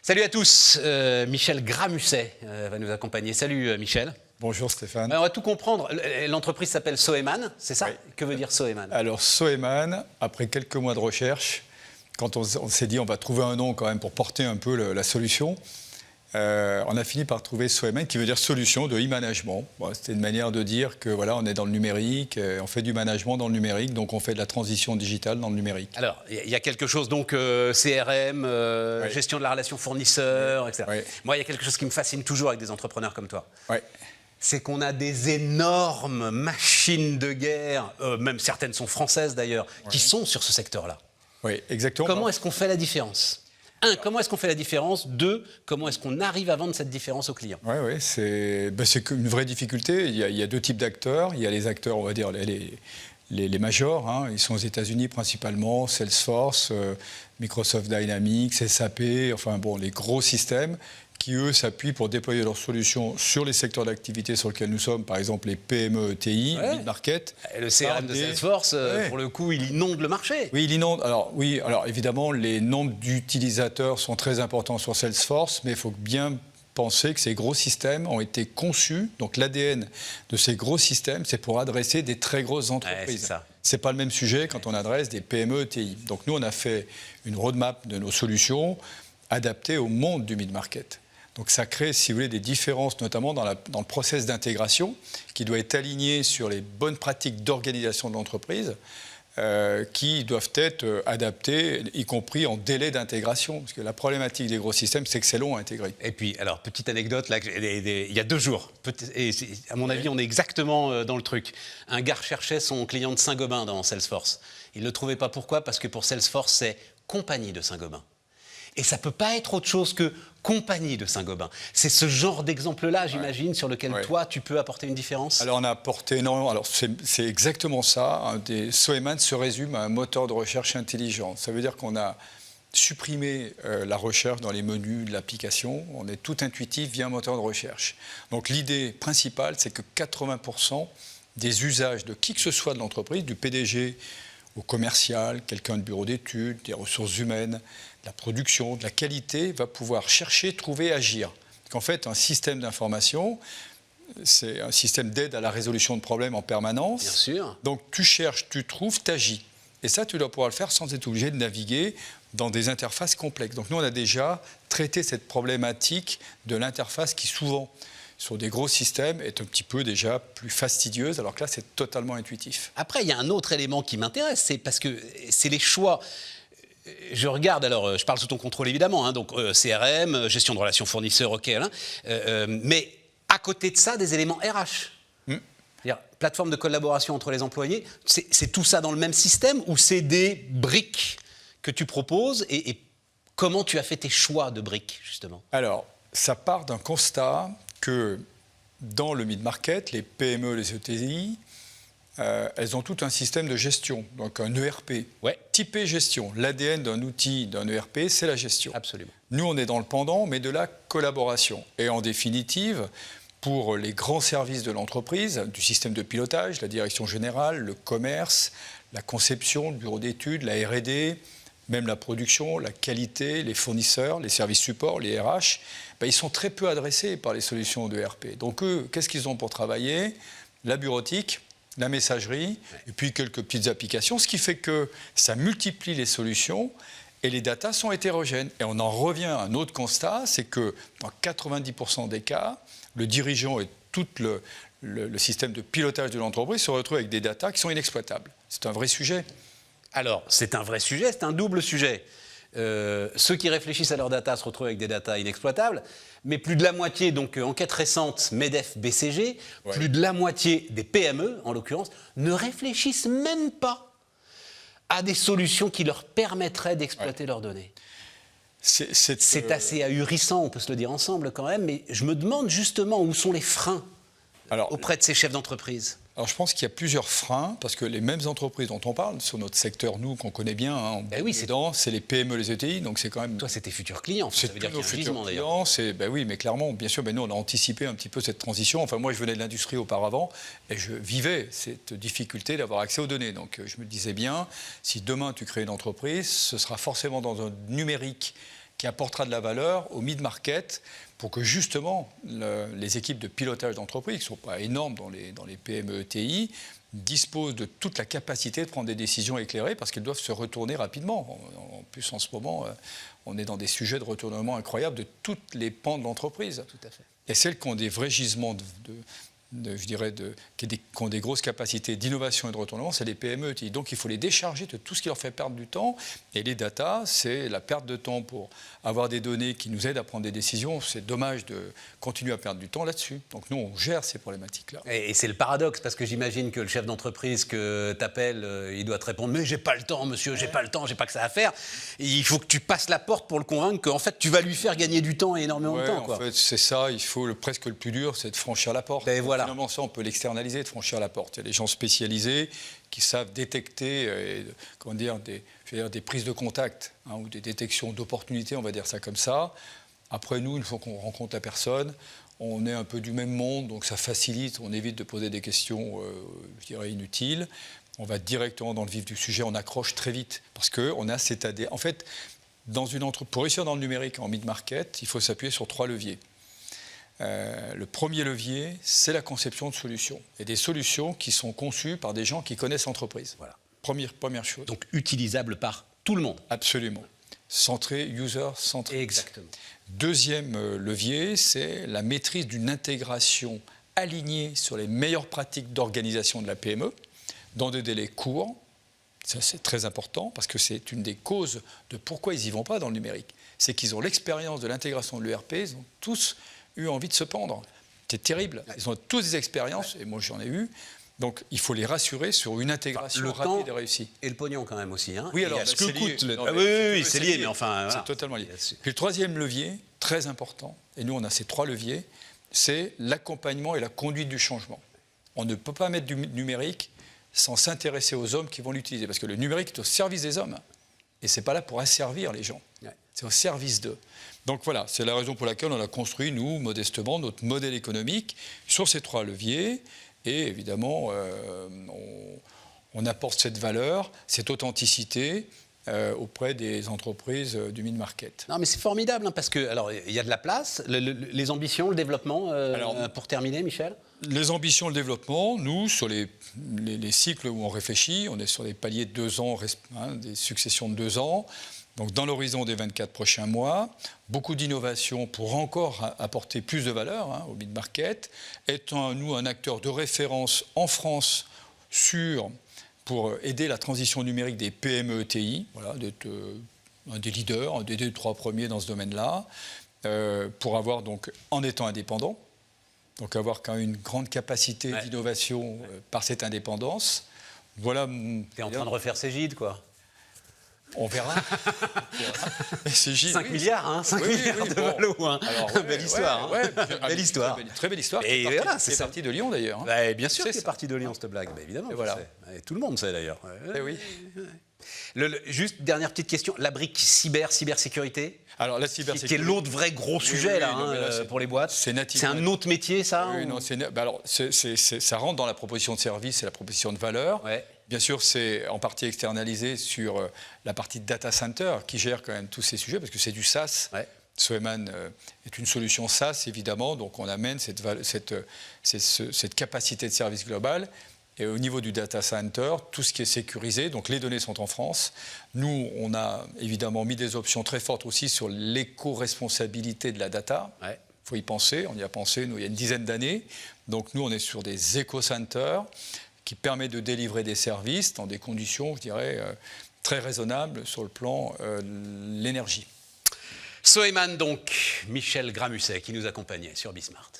Salut à tous, Michel Gramusset va nous accompagner. Salut Michel. Bonjour Stéphane. On va tout comprendre. L'entreprise s'appelle Soeman, c'est ça? Oui. Que veut dire Soeman? Alors Soeman, après quelques mois de recherche, quand on s'est dit on va trouver un nom quand même pour porter un peu la solution, on a fini par trouver Soeman qui veut dire solution de e-management. Bon, c'était une manière de dire que voilà, on est dans le numérique, on fait du management dans le numérique, donc on fait de la transition digitale dans le numérique. Alors, il y a quelque chose, donc CRM, Oui. gestion de la relation fournisseur, etc. Oui. Moi, il y a quelque chose qui me fascine toujours avec des entrepreneurs comme toi. Oui. C'est qu'on a des énormes machines de guerre, même certaines sont françaises d'ailleurs, qui sont sur ce secteur-là. Oui, exactement. Comment est-ce qu'on fait la différence? Un, comment est-ce qu'on fait la différence? Deux, comment est-ce qu'on arrive à vendre cette différence aux clients? Oui, c'est une vraie difficulté. Il y a deux types d'acteurs. Il y a les acteurs, on va dire, les majors. Hein. Ils sont aux États-Unis principalement, Salesforce, Microsoft Dynamics, SAP, enfin bon, les gros systèmes qui, eux, s'appuient pour déployer leurs solutions sur les secteurs d'activité sur lesquels nous sommes, par exemple les PME, ETI, mid-market. Et le CRM de Salesforce, pour le coup, il inonde le marché. Oui, il inonde. Alors évidemment, les nombres d'utilisateurs sont très importants sur Salesforce, mais il faut bien penser que ces gros systèmes ont été conçus, donc l'ADN de ces gros systèmes, c'est pour adresser des très grosses entreprises. C'est pas le même sujet quand on adresse des PME, ETI. Donc nous, on a fait une roadmap de nos solutions adaptées au monde du mid-market. Donc ça crée, si vous voulez, des différences, notamment dans le process d'intégration, qui doit être aligné sur les bonnes pratiques d'organisation de l'entreprise, qui doivent être adaptées, y compris en délai d'intégration. Parce que la problématique des gros systèmes, c'est que c'est long à intégrer. Et puis, alors, petite anecdote, là, il y a 2 jours, et à mon avis, on est exactement dans le truc. Un gars recherchait son client de Saint-Gobain dans Salesforce. Il ne le trouvait pas. Pourquoi? Parce que pour Salesforce, c'est compagnie de Saint-Gobain. Et ça ne peut pas être autre chose que compagnie de Saint-Gobain. C'est ce genre d'exemple-là, j'imagine, sur lequel toi, tu peux apporter une différence? Alors, on a apporté énormément. Alors, c'est exactement ça. Soeman se résume à un moteur de recherche intelligent. Ça veut dire qu'on a supprimé la recherche dans les menus de l'application. On est tout intuitif via un moteur de recherche. Donc, l'idée principale, c'est que 80% des usages de qui que ce soit de l'entreprise, du PDG au commercial, quelqu'un de bureau d'études, des ressources humaines, de la production, de la qualité, va pouvoir chercher, trouver, agir. En fait, un système d'information, c'est un système d'aide à la résolution de problèmes en permanence. Bien sûr. Donc tu cherches, tu trouves, tu agis. Et ça, tu dois pouvoir le faire sans être obligé de naviguer dans des interfaces complexes. Donc nous, on a déjà traité cette problématique de l'interface qui souvent, sur des gros systèmes, est un petit peu déjà plus fastidieuse, alors que là, c'est totalement intuitif. Après, il y a un autre élément qui m'intéresse, c'est parce que c'est les choix. Je regarde, alors je parle sous ton contrôle évidemment, hein, donc CRM, gestion de relations fournisseurs, ok, hein, mais à côté de ça, des éléments RH. C'est-à-dire, plateforme de collaboration entre les employés, c'est tout ça dans le même système ou c'est des briques que tu proposes et comment tu as fait tes choix de briques, justement? Alors, ça part d'un constat que dans le mid-market, les PME, les ETI, elles ont tout un système de gestion, donc un ERP, typé gestion. L'ADN d'un outil, d'un ERP, c'est la gestion. Absolument. Nous, on est dans le pendant, mais de la collaboration. Et en définitive, pour les grands services de l'entreprise, du système de pilotage, la direction générale, le commerce, la conception, le bureau d'études, la R&D, même la production, la qualité, les fournisseurs, les services supports, les RH, ils sont très peu adressés par les solutions de ERP. Donc eux, qu'est-ce qu'ils ont pour travailler? La bureautique, la messagerie, et puis quelques petites applications, ce qui fait que ça multiplie les solutions et les datas sont hétérogènes. Et on en revient à un autre constat, c'est que dans 90% des cas, le dirigeant et tout le système de pilotage de l'entreprise se retrouvent avec des datas qui sont inexploitables. C'est un vrai sujet. Alors, c'est un vrai sujet, c'est un double sujet. Ceux qui réfléchissent à leurs data se retrouvent avec des data inexploitables, mais plus de la moitié, donc enquête récente MEDEF BCG, plus de la moitié des PME, en l'occurrence, ne réfléchissent même pas à des solutions qui leur permettraient d'exploiter leurs données. C'est assez ahurissant, on peut se le dire ensemble quand même, mais je me demande justement où sont les freins auprès de ces chefs d'entreprise. Alors je pense qu'il y a plusieurs freins, parce que les mêmes entreprises dont on parle, sur notre secteur, nous, qu'on connaît bien, hein, c'est les PME, les ETI, donc c'est quand même... Toi, c'est tes futurs clients, ça veut dire qu'il y a un gisement d'ailleurs. Oui, mais clairement, bien sûr, nous, on a anticipé un petit peu cette transition. Enfin, moi, je venais de l'industrie auparavant, et je vivais cette difficulté d'avoir accès aux données. Donc je me disais bien, si demain tu crées une entreprise, ce sera forcément dans un numérique qui apportera de la valeur au mid-market pour que justement les équipes de pilotage d'entreprise, qui ne sont pas énormes dans les PME ETI, disposent de toute la capacité de prendre des décisions éclairées parce qu'elles doivent se retourner rapidement. En plus, en ce moment, on est dans des sujets de retournement incroyables de toutes les pans de l'entreprise. Tout à fait. Et celles qui ont des vrais gisements qui ont des grosses capacités d'innovation et de retournement, c'est les PME. Donc il faut les décharger de tout ce qui leur fait perdre du temps. Et les data, c'est la perte de temps pour avoir des données qui nous aident à prendre des décisions. C'est dommage de continuer à perdre du temps là-dessus. Donc nous, on gère ces problématiques-là. Et c'est le paradoxe, parce que j'imagine que le chef d'entreprise que tu appelles, il doit te répondre « Mais j'ai pas le temps, monsieur, j'ai pas le temps, j'ai pas que ça à faire. » Et il faut que tu passes la porte pour le convaincre qu'en fait, tu vas lui faire gagner du temps et énormément de temps. En fait, c'est ça. Il faut presque le plus dur, c'est de franchir la porte. Ben voilà. Finalement, ça, on peut l'externaliser, de franchir la porte. Il y a des gens spécialisés qui savent détecter des prises de contact ou des détections d'opportunités, on va dire ça comme ça. Après, nous, une fois qu'on rencontre la personne, on est un peu du même monde, donc ça facilite, on évite de poser des questions, inutiles. On va directement dans le vif du sujet, on accroche très vite. Parce qu'on a cet ADN. En fait, pour réussir dans le numérique en mid-market, il faut s'appuyer sur 3 leviers. Le premier levier, c'est la conception de solutions. Et des solutions qui sont conçues par des gens qui connaissent l'entreprise. Voilà. Première chose. Donc utilisable par tout le monde. Absolument. Centré, user-centré. Exactement. Deuxième levier, c'est la maîtrise d'une intégration alignée sur les meilleures pratiques d'organisation de la PME, dans des délais courts. Ça, c'est très important, parce que c'est une des causes de pourquoi ils n'y vont pas dans le numérique. C'est qu'ils ont l'expérience de l'intégration de l'ERP, ils ont tous eu envie de se pendre. C'est terrible. Ils ont tous des expériences, et moi j'en ai eu. Donc il faut les rassurer sur une intégration rapide et réussie. Et le pognon quand même aussi. Hein. Oui, alors ce que coûte. Oui, c'est lié, mais enfin. C'est totalement lié. Puis le troisième levier, très important, et nous on a ces 3 leviers, c'est l'accompagnement et la conduite du changement. On ne peut pas mettre du numérique sans s'intéresser aux hommes qui vont l'utiliser, parce que le numérique est au service des hommes, et c'est pas là pour asservir les gens. Ouais. C'est au service d'eux. Donc voilà, c'est la raison pour laquelle on a construit, nous, modestement, notre modèle économique sur ces 3 leviers. Et évidemment, on apporte cette valeur, cette authenticité auprès des entreprises du mid-market. Non, mais c'est formidable, hein, parce que, alors, il y a de la place, les ambitions, le développement, pour terminer, Michel. Les ambitions, le développement, nous, sur les cycles où on réfléchit, on est sur des paliers de 2 ans, des successions de 2 ans. Donc, dans l'horizon des 24 prochains mois, beaucoup d'innovations pour encore apporter plus de valeur au mid-market, étant, nous, un acteur de référence en France pour aider la transition numérique des PME ETI, voilà, d'être un des leaders, un des 2-3 premiers dans ce domaine-là, pour avoir, donc, en étant indépendant, donc avoir quand même une grande capacité d'innovation par cette indépendance. Voilà. T'es en train de refaire Cégide, quoi. On verra. C'est 5 milliards, hein, 5 milliards de valo. Hein. Alors, belle histoire. Belle histoire. Très belle histoire. Et voilà, c'est parti de Lyon, d'ailleurs. Bah, bien sûr, c'est parti de Lyon, cette blague. Bah, évidemment, voilà. Et tout le monde sait, d'ailleurs. Oui. Juste, dernière petite question. La brique cybersécurité. Alors, la cybersécurité. Qui est l'autre vrai gros sujet, pour les boîtes. C'est un autre métier, ça. Oui, non, alors, ça rentre dans la proposition de service et la proposition de valeur. Ouais. Bien sûr, c'est en partie externalisé sur la partie data center qui gère quand même tous ces sujets, parce que c'est du SaaS. Ouais. Soeman est une solution SaaS, évidemment, donc on amène cette capacité de service global. Et au niveau du data center, tout ce qui est sécurisé, donc les données sont en France. Nous, on a évidemment mis des options très fortes aussi sur l'éco-responsabilité de la data. Il faut y penser, on y a pensé, nous, il y a une dizaine d'années. Donc nous, on est sur des éco-centers qui permettent de délivrer des services dans des conditions, je dirais, très raisonnables sur le plan de l'énergie. Soeman, donc, Michel Gramusset, qui nous accompagnait sur Bismart.